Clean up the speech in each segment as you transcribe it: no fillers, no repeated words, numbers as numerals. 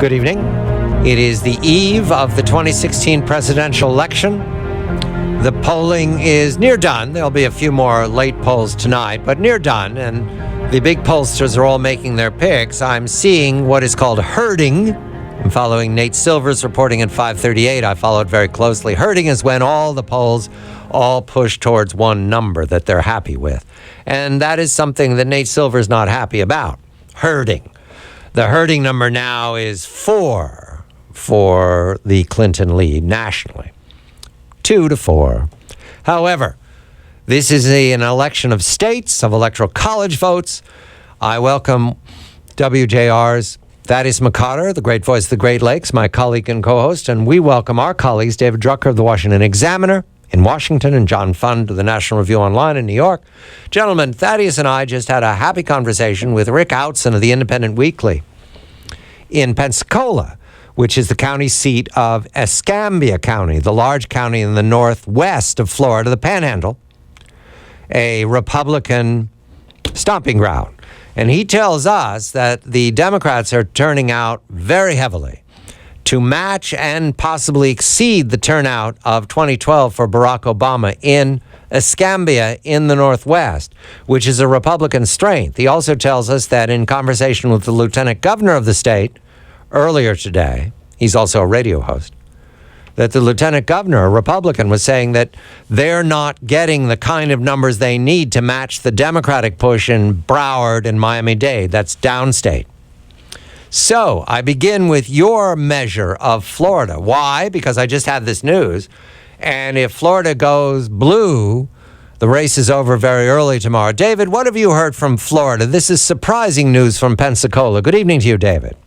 Good evening. It is the eve of the 2016 presidential election. The polling is near done. There'll be a few more late polls tonight, but near done. And the big pollsters are all making their picks. I'm seeing what is called herding. I'm following Nate Silver's reporting at 5:38. I followed very closely. Herding is when all the polls all push towards one number that they're happy with. And that is something that Nate Silver's not happy about. Herding. The herding number now is 4 for the Clinton lead nationally. 2-4. However, this is an election of states, of electoral college votes. I welcome WJR's Thaddeus McCotter, the great voice of the Great Lakes, my colleague and co-host, and we welcome our colleagues, David Drucker of the Washington Examiner in Washington and John Fund of the National Review Online in New York. Gentlemen, Thaddeus and I just had a happy conversation with Rick Outson of the Independent Weekly in Pensacola, which is the county seat of Escambia County, the large county in the northwest of Florida, the Panhandle, a Republican stomping ground. And he tells us that the Democrats are turning out very heavily to match and possibly exceed the turnout of 2012 for Barack Obama in Escambia in the Northwest, which is a Republican strength. He also tells us that in conversation with the lieutenant governor of the state earlier today, he's also a radio host, that the lieutenant governor, a Republican, was saying that they're not getting the kind of numbers they need to match the Democratic push in Broward and Miami-Dade. That's downstate. So I begin with your measure of Florida. Why? Because I just had this news. And if Florida goes blue, the race is over very early tomorrow. David, what have you heard from Florida? This is surprising news from Pensacola. Good evening to you, David.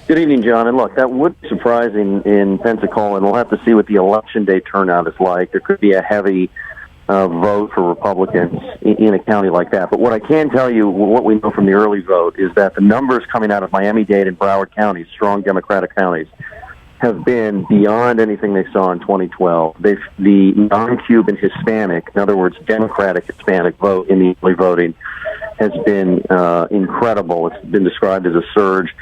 Good evening, John. And look, that would be surprising in Pensacola, and we'll have to see what the election day turnout is like. There could be a heavy vote for Republicans in a county like that. But what I can tell you, what we know from the early vote, is that the numbers coming out of Miami-Dade and Broward counties, strong Democratic counties, have been beyond anything they saw in 2012. The non-Cuban Hispanic, in other words, Democratic Hispanic vote in the early voting has been incredible. It's been described as a surge.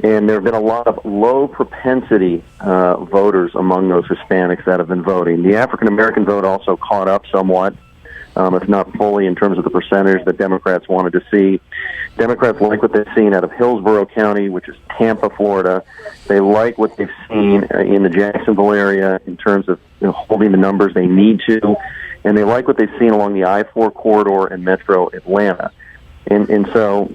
And there have been a lot of low propensity voters among those Hispanics that have been voting. The African-American vote also caught up somewhat, if not fully, in terms of the percentage that Democrats wanted to see. Democrats like what they've seen out of Hillsborough County, which is Tampa, Florida. They like what they've seen in the Jacksonville area in terms of holding the numbers they need to. And they like what they've seen along the I-4 corridor in Metro Atlanta. And so,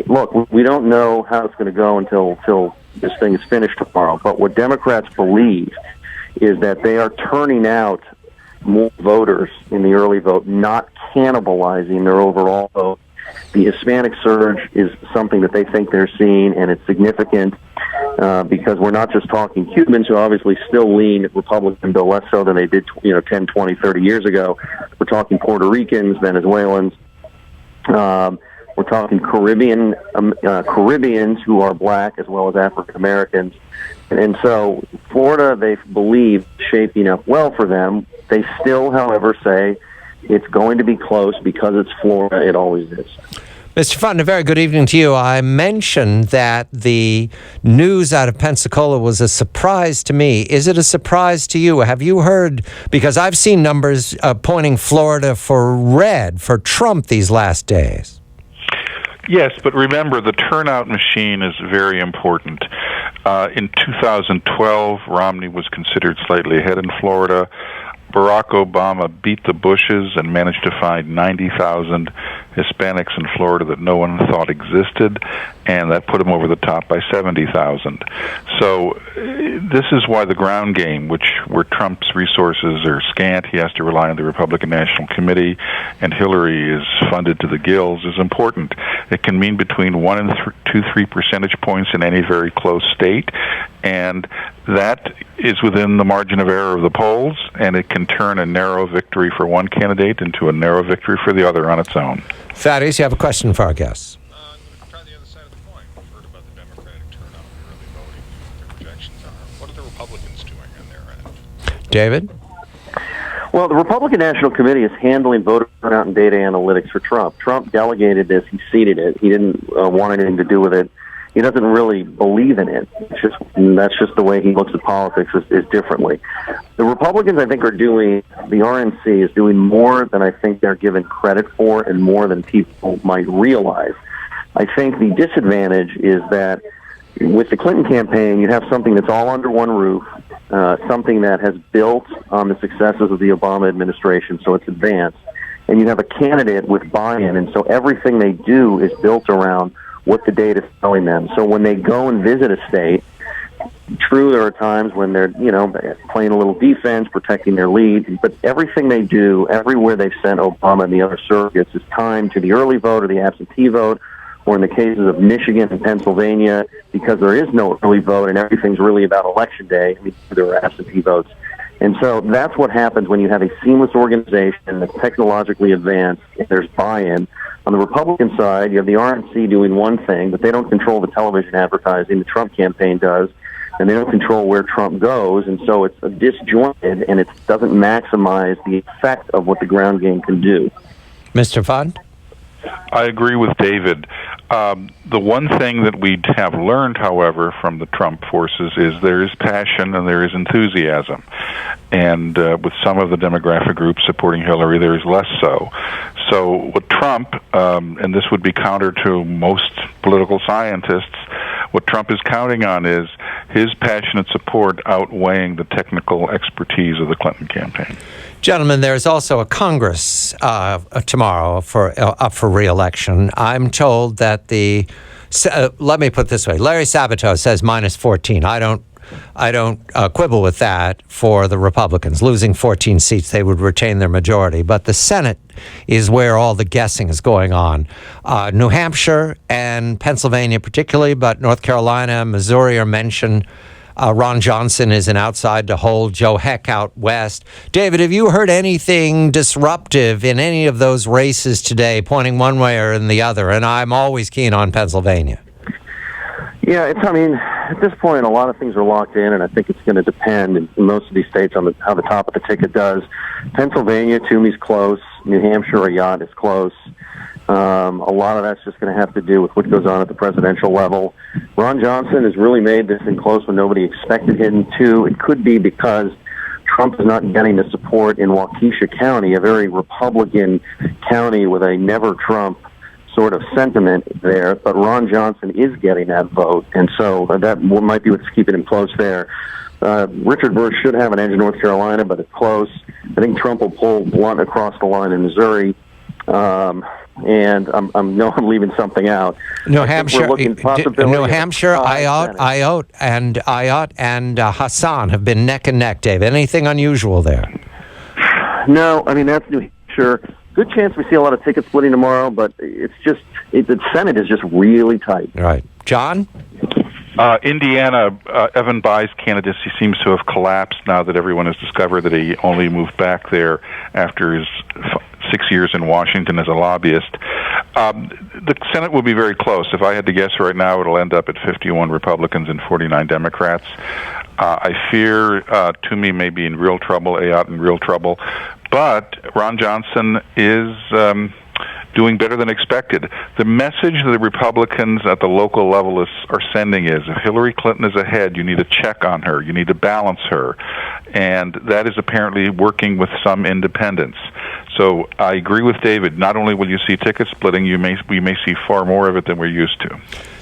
look, we don't know how it's going to go until this thing is finished tomorrow. But what Democrats believe is that they are turning out more voters in the early vote, not cannibalizing their overall vote. The Hispanic surge is something that they think they're seeing, and it's significant because we're not just talking Cubans, who obviously still lean Republican, though less so than they did 10, 20, 30 years ago. We're talking Puerto Ricans, Venezuelans. We're talking Caribbeans who are black as well as African Americans. And so Florida, they believe, shaping up well for them. They still, however, say it's going to be close because it's Florida. It always is. Mr. Fund, a very good evening to you. I mentioned that the news out of Pensacola was a surprise to me. Is it a surprise to you? Have you heard, because I've seen numbers pointing Florida for red, for Trump these last days. Yes, but remember, the turnout machine is very important. In 2012, Romney was considered slightly ahead in Florida. Barack Obama beat the Bushes and managed to find 90,000 Hispanics in Florida that no one thought existed, and that put him over the top by 70,000. So this is why the ground game, where Trump's resources are scant, he has to rely on the Republican National Committee, and Hillary is funded to the gills, is important. It can mean between 1 and 3 percentage points in any very close state, and that is within the margin of error of the polls, and it can turn a narrow victory for one candidate into a narrow victory for the other on its own. Thaddeus, you have a question for our guests. I'm going to try the other side of the coin. We've heard about the Democratic turnout in early voting, what their projections are. What are the Republicans doing on their end? David? Well, the Republican National Committee is handling voter turnout and data analytics for Trump. Trump delegated this. He ceded it. He didn't want anything to do with it he doesn't really believe in it. That's just the way he looks at politics is differently. The Republicans, I think, the RNC is doing more than I think they're given credit for and more than people might realize. I think the disadvantage is that with the Clinton campaign, you have something that's all under one roof, something that has built on the successes of the Obama administration, so it's advanced. And you have a candidate with buy-in, and so everything they do is built around what the data is telling them. So when they go and visit a state, true, there are times when they're, playing a little defense, protecting their lead, but everything they do, everywhere they've sent Obama and the other surrogates, is timed to the early vote or the absentee vote, or in the cases of Michigan and Pennsylvania, because there is no early vote and everything's really about Election Day, there are absentee votes. And so that's what happens when you have a seamless organization that's technologically advanced, and there's buy-in. On the Republican side, you have the RNC doing one thing, but they don't control the television advertising. The Trump campaign does, and they don't control where Trump goes, and so it's disjointed, and it doesn't maximize the effect of what the ground game can do. Mr. Fund? I agree with David. The one thing that we have learned, however, from the Trump forces is there is passion and there is enthusiasm. And with some of the demographic groups supporting Hillary, there is less so. So what Trump, and this would be counter to most political scientists, what Trump is counting on is his passionate support outweighing the technical expertise of the Clinton campaign. Gentlemen, there's also a Congress tomorrow up for re-election. I'm told that let me put it this way. Larry Sabato says minus 14. I don't quibble with that for the Republicans. Losing 14 seats, they would retain their majority. But the Senate is where all the guessing is going on. New Hampshire and Pennsylvania particularly, but North Carolina, Missouri are mentioned. Ron Johnson is an outside to hold. Joe Heck out west. David, have you heard anything disruptive in any of those races today, pointing one way or in the other? And I'm always keen on Pennsylvania. Yeah, at this point, a lot of things are locked in, and I think it's going to depend in most of these states on how the top of the ticket does. Pennsylvania, Toomey's close. New Hampshire, Ayotte is close. A lot of that's just going to have to do with what goes on at the presidential level. Ron Johnson has really made this thing close when nobody expected him to. It could be because Trump is not getting the support in Waukesha County, a very Republican county with a never-Trump sort of sentiment there, but Ron Johnson is getting that vote, and so that might be what's keeping him close there. Richard Burr should have an edge in North Carolina, but it's close. I think Trump will pull Blunt across the line in Missouri. And I'm leaving something out. New Hampshire, Ayotte and Hassan have been neck and neck, Dave. Anything unusual there? No, that's New Hampshire. Good chance we see a lot of ticket splitting tomorrow, but the Senate is just really tight. Right. John? Indiana, Evan Bayh's candidacy seems to have collapsed now that everyone has discovered that he only moved back there after his 6 years in Washington as a lobbyist. The Senate will be very close. If I had to guess right now, it'll end up at 51 Republicans and 49 Democrats. I fear Toomey may be in real trouble, Ayotte in real trouble, but Ron Johnson is doing better than expected. The message that the Republicans at the local level are sending is, if Hillary Clinton is ahead, you need to check on her. You need to balance her. And that is apparently working with some independents. So I agree with David. Not only will you see ticket splitting, we may see far more of it than we're used to.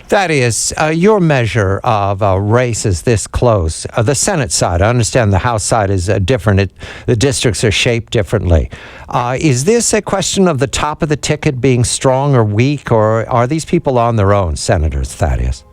Thaddeus, your measure of races this close, the Senate side, I understand the House side is different. The districts are shaped differently. Is this a question of the top of the ticket being strong or weak, or are these people on their own, Senators, Thaddeus?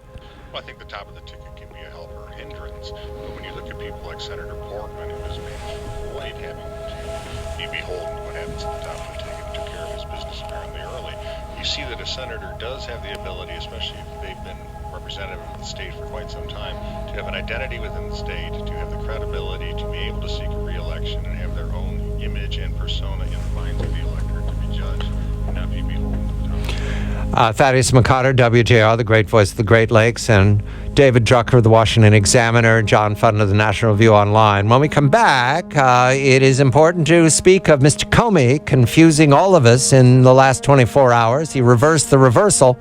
Well, I think the top of the ticket can be a help or a hindrance. But when you look at people like Senator Portman, who has managed to avoid having to be beholden to what happens at the top of the ticket and took care of his business apparently early, you see that a senator does have the ability, especially if they've been representative of the state for quite some time, to have an identity within the state, to have the credibility to be able to seek a re-election and have their own image and persona in the minds of the electorate to be judged and not be beholden to the top. Thaddeus McCotter, WJR, the great voice of the Great Lakes, and David Drucker, the Washington Examiner, John Fudden of the National Review Online. When we come back, it is important to speak of Mr. Comey confusing all of us in the last 24 hours. He reversed the reversal.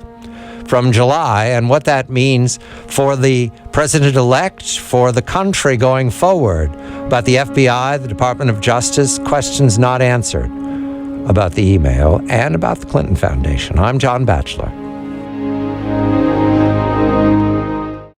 from July and what that means for the president-elect, for the country going forward, about the FBI, the Department of Justice, questions not answered about the email, and about the Clinton Foundation. I'm John Batchelor.